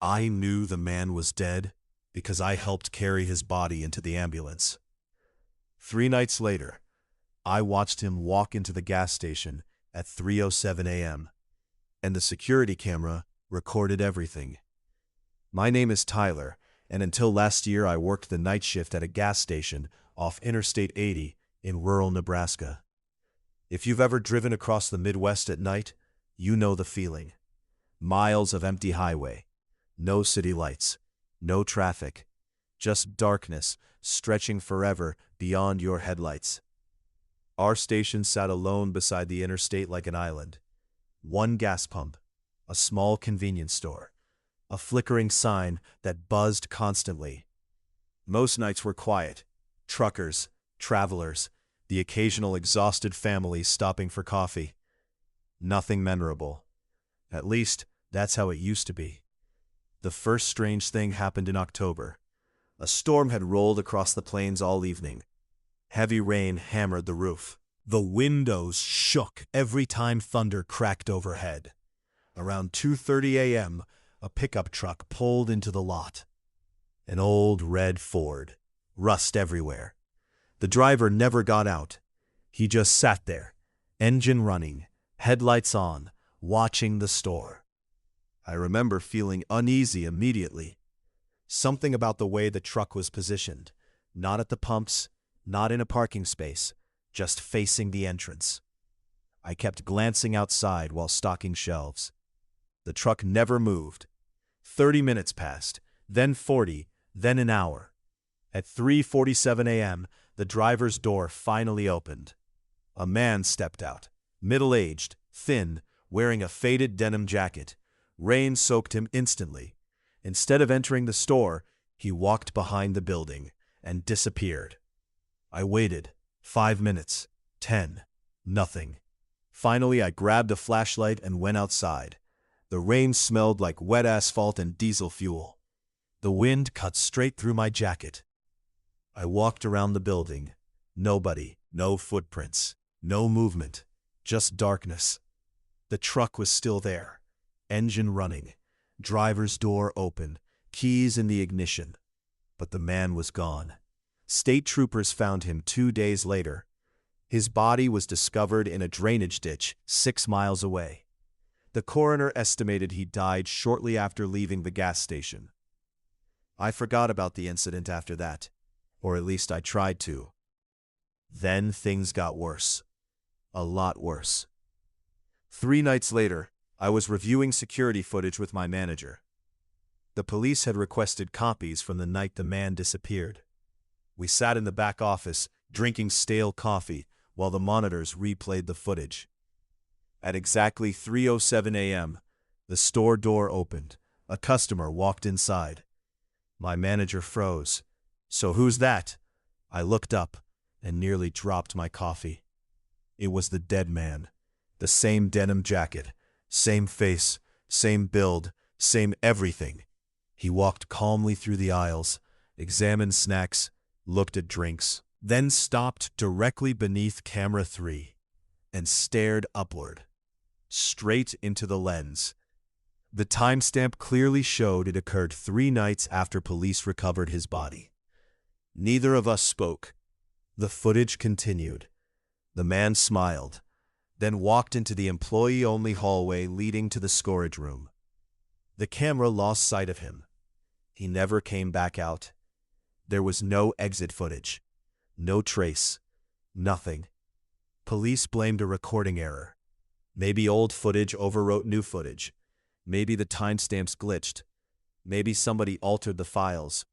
I knew the man was dead because I helped carry his body into the ambulance. 3 nights later, I watched him walk into the gas station at 3:07 a.m., and the security camera recorded everything. My name is Tyler, and until last year I worked the night shift at a gas station off Interstate 80 in rural Nebraska. If you've ever driven across the Midwest at night, you know the feeling. Miles of empty highway, no city lights, no traffic, just darkness stretching forever beyond your headlights. Our station sat alone beside the interstate like an island. One gas pump, a small convenience store, a flickering sign that buzzed constantly. Most nights were quiet. Truckers, travelers, the occasional exhausted family stopping for coffee. Nothing memorable. At least, that's how it used to be. The first strange thing happened in October. A storm had rolled across the plains all evening. Heavy rain hammered the roof. The windows shook every time thunder cracked overhead. Around 2:30 a.m., a pickup truck pulled into the lot. An old red Ford, rust everywhere. The driver never got out. He just sat there, engine running, headlights on, watching the store. I remember feeling uneasy immediately. Something about the way the truck was positioned, not at the pumps, not in a parking space, just facing the entrance. I kept glancing outside while stocking shelves. The truck never moved. 30 minutes passed, then 40, then an hour. At 3:47 a.m., the driver's door finally opened. A man stepped out, middle-aged, thin, wearing a faded denim jacket. Rain soaked him instantly. Instead of entering the store, he walked behind the building and disappeared. I waited. 5 minutes. 10. Nothing. Finally, I grabbed a flashlight and went outside. The rain smelled like wet asphalt and diesel fuel. The wind cut straight through my jacket. I walked around the building. Nobody, no footprints, no movement, just darkness. The truck was still there, engine running, driver's door open, keys in the ignition. But the man was gone. State troopers found him 2 days later. His body was discovered in a drainage ditch 6 miles away. The coroner estimated he died shortly after leaving the gas station. I forgot about the incident after that, or at least I tried to. Then things got worse. A lot worse. 3 nights later, I was reviewing security footage with my manager. The police had requested copies from the night the man disappeared. We sat in the back office, drinking stale coffee, while the monitors replayed the footage. At exactly 3:07 a.m., the store door opened. A customer walked inside. My manager froze. "So who's that?" I looked up and nearly dropped my coffee. It was the dead man. The same denim jacket, same face, same build, same everything. He walked calmly through the aisles, examined snacks, looked at drinks, then stopped directly beneath camera 3 and stared upward, straight into the lens. The timestamp clearly showed it occurred 3 nights after police recovered his body. Neither of us spoke. The footage continued. The man smiled, then walked into the employee-only hallway leading to the storage room. The camera lost sight of him. He never came back out. There was no exit footage, no trace, nothing. Police blamed a recording error. Maybe old footage overwrote new footage. Maybe the timestamps glitched. Maybe somebody altered the files.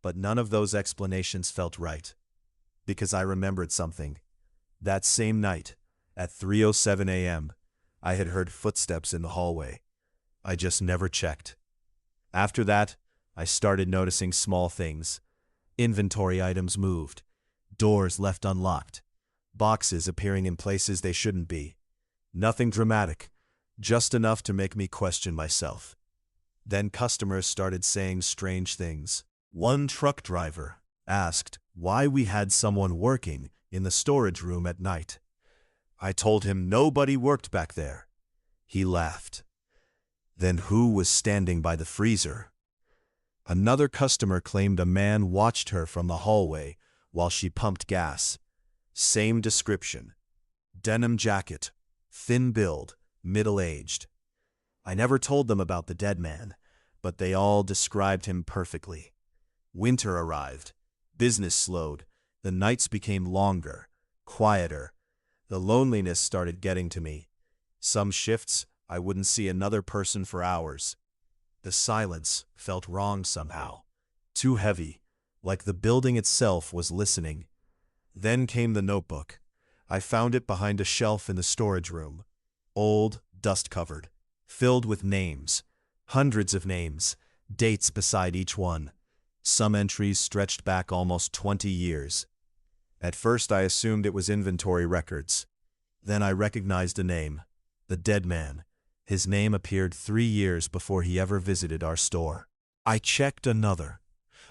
But none of those explanations felt right. Because I remembered something. That same night, at 3:07 a.m., I had heard footsteps in the hallway. I just never checked. After that, I started noticing small things. Inventory items moved. Doors left unlocked. Boxes appearing in places they shouldn't be. Nothing dramatic, just enough to make me question myself. Then customers started saying strange things. One truck driver asked why we had someone working in the storage room at night. I told him nobody worked back there. He laughed. Then who was standing by the freezer? Another customer claimed a man watched her from the hallway while she pumped gas. Same description. Denim jacket, thin build, middle-aged. I never told them about the dead man, but they all described him perfectly. Winter arrived. Business slowed. The nights became longer, quieter. The loneliness started getting to me. Some shifts, I wouldn't see another person for hours. The silence felt wrong somehow. Too heavy, like the building itself was listening. Then came the notebook. I found it behind a shelf in the storage room. Old, dust-covered, filled with names. Hundreds of names, dates beside each one. Some entries stretched back almost 20 years. At first I assumed it was inventory records. Then I recognized a name. The dead man. His name appeared 3 years before he ever visited our store. I checked another.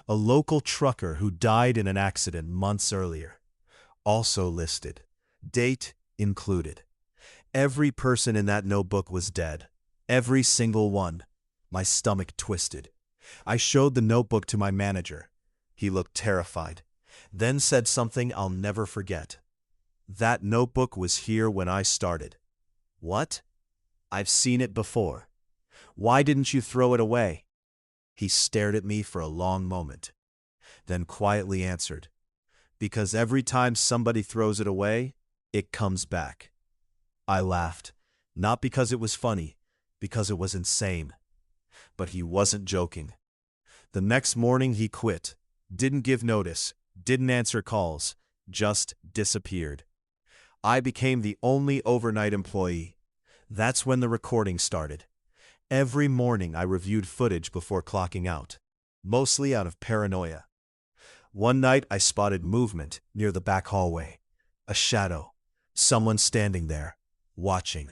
A local trucker who died in an accident months earlier. Also listed. Date included. Every person in that notebook was dead. Every single one. My stomach twisted. I showed the notebook to my manager. He looked terrified, then said something I'll never forget. That notebook was here when I started. What? I've seen it before. Why didn't you throw it away? He stared at me for a long moment, then quietly answered, because every time somebody throws it away, it comes back. I laughed, not because it was funny, because it was insane. But he wasn't joking. The next morning he quit, didn't give notice, didn't answer calls, just disappeared. I became the only overnight employee. That's when the recording started. Every morning I reviewed footage before clocking out, mostly out of paranoia. One night I spotted movement near the back hallway. A shadow. Someone standing there, watching.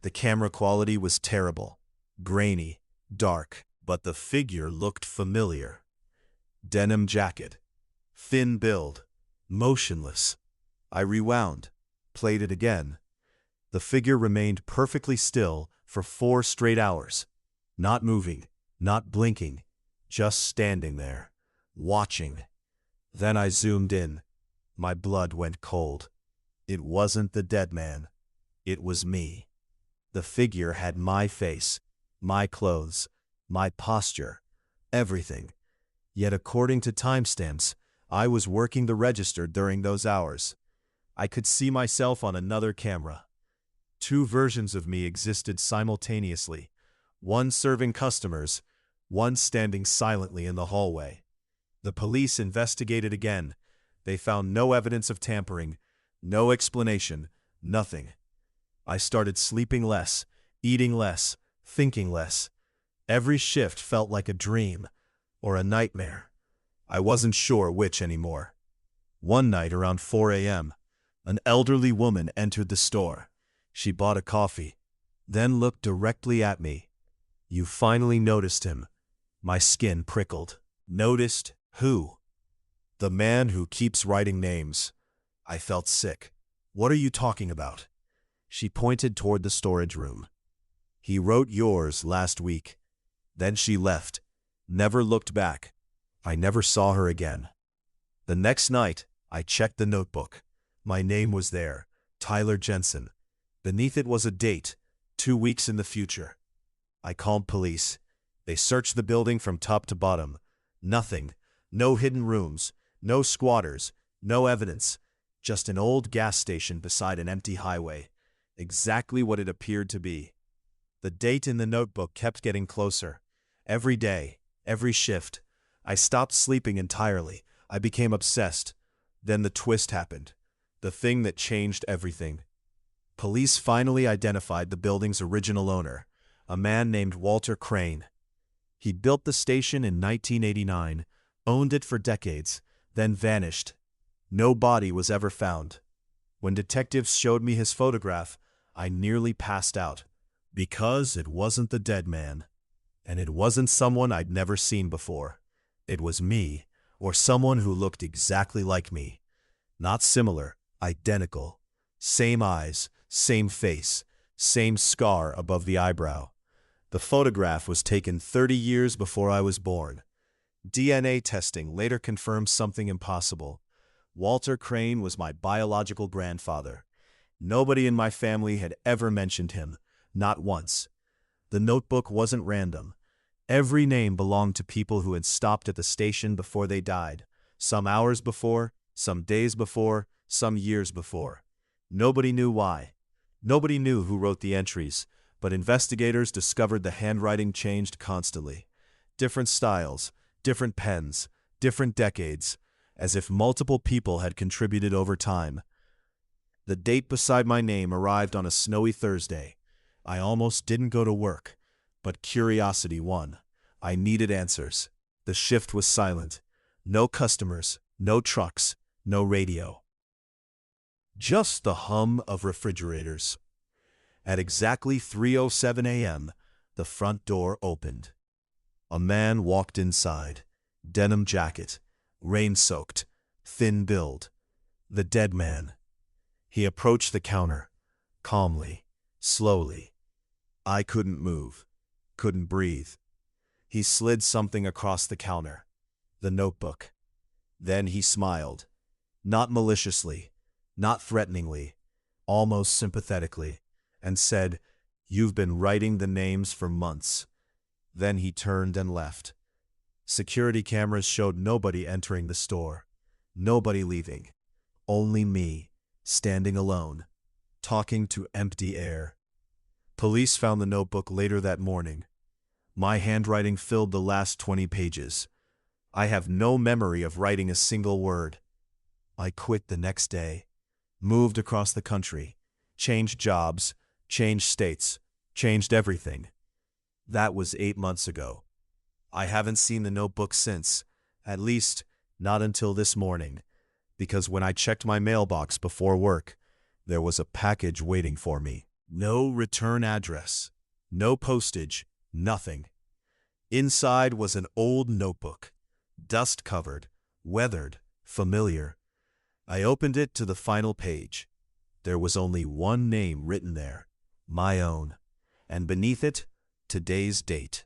The camera quality was terrible, grainy, dark, but the figure looked familiar. Denim jacket, thin build, motionless. I rewound, played it again. The figure remained perfectly still for 4 straight hours, not moving, not blinking, just standing there, watching. Then I zoomed in. My blood went cold. It wasn't the dead man. It was me. The figure had my face, my clothes, my posture, everything. Yet according to timestamps, I was working the register during those hours. I could see myself on another camera. 2 versions of me existed simultaneously, one serving customers, one standing silently in the hallway. The police investigated again. They found no evidence of tampering, no explanation, nothing. I started sleeping less, eating less, thinking less. Every shift felt like a dream or a nightmare. I wasn't sure which anymore. One night around 4 a.m., an elderly woman entered the store. She bought a coffee, then looked directly at me. You finally noticed him. My skin prickled. Noticed who? The man who keeps writing names. I felt sick. What are you talking about? She pointed toward the storage room. He wrote yours last week. Then she left, never looked back. I never saw her again. The next night, I checked the notebook. My name was there, Tyler Jensen. Beneath it was a date, 2 weeks in the future. I called police. They searched the building from top to bottom. Nothing. No hidden rooms. No squatters. No evidence. Just an old gas station beside an empty highway. Exactly what it appeared to be. The date in the notebook kept getting closer. Every day, every shift. I stopped sleeping entirely. I became obsessed. Then the twist happened. The thing that changed everything. Police finally identified the building's original owner, a man named Walter Crane. He built the station in 1989, owned it for decades, then vanished. No body was ever found. When detectives showed me his photograph, I nearly passed out. Because it wasn't the dead man. And it wasn't someone I'd never seen before. It was me, or someone who looked exactly like me. Not similar, identical. Same eyes, same face, same scar above the eyebrow. The photograph was taken 30 years before I was born. DNA testing later confirmed something impossible. Walter Crane was my biological grandfather. Nobody in my family had ever mentioned him, not once. The notebook wasn't random. Every name belonged to people who had stopped at the station before they died, some hours before, some days before, some years before. Nobody knew why. Nobody knew who wrote the entries, but investigators discovered the handwriting changed constantly. Different styles, different pens, different decades, as if multiple people had contributed over time. The date beside my name arrived on a snowy Thursday. I almost didn't go to work, but curiosity won. I needed answers. The shift was silent. No customers, no trucks, no radio. Just the hum of refrigerators. At exactly 3:07 a.m., the front door opened. A man walked inside. Denim jacket, rain-soaked, thin build. The dead man. He approached the counter, calmly, slowly. I couldn't move, couldn't breathe. He slid something across the counter, the notebook. Then he smiled, not maliciously, not threateningly, almost sympathetically, and said, "You've been writing the names for months." Then he turned and left. Security cameras showed nobody entering the store, nobody leaving, only me, standing alone, talking to empty air. Police found the notebook later that morning. My handwriting filled the last 20 pages. I have no memory of writing a single word. I quit the next day, moved across the country, changed jobs, changed states, changed everything. That was 8 months ago. I haven't seen the notebook since, at least not until this morning, because when I checked my mailbox before work, there was a package waiting for me. No return address, no postage, nothing. Inside was an old notebook, dust-covered, weathered, familiar. I opened it to the final page. There was only one name written there, my own, and beneath it, today's date.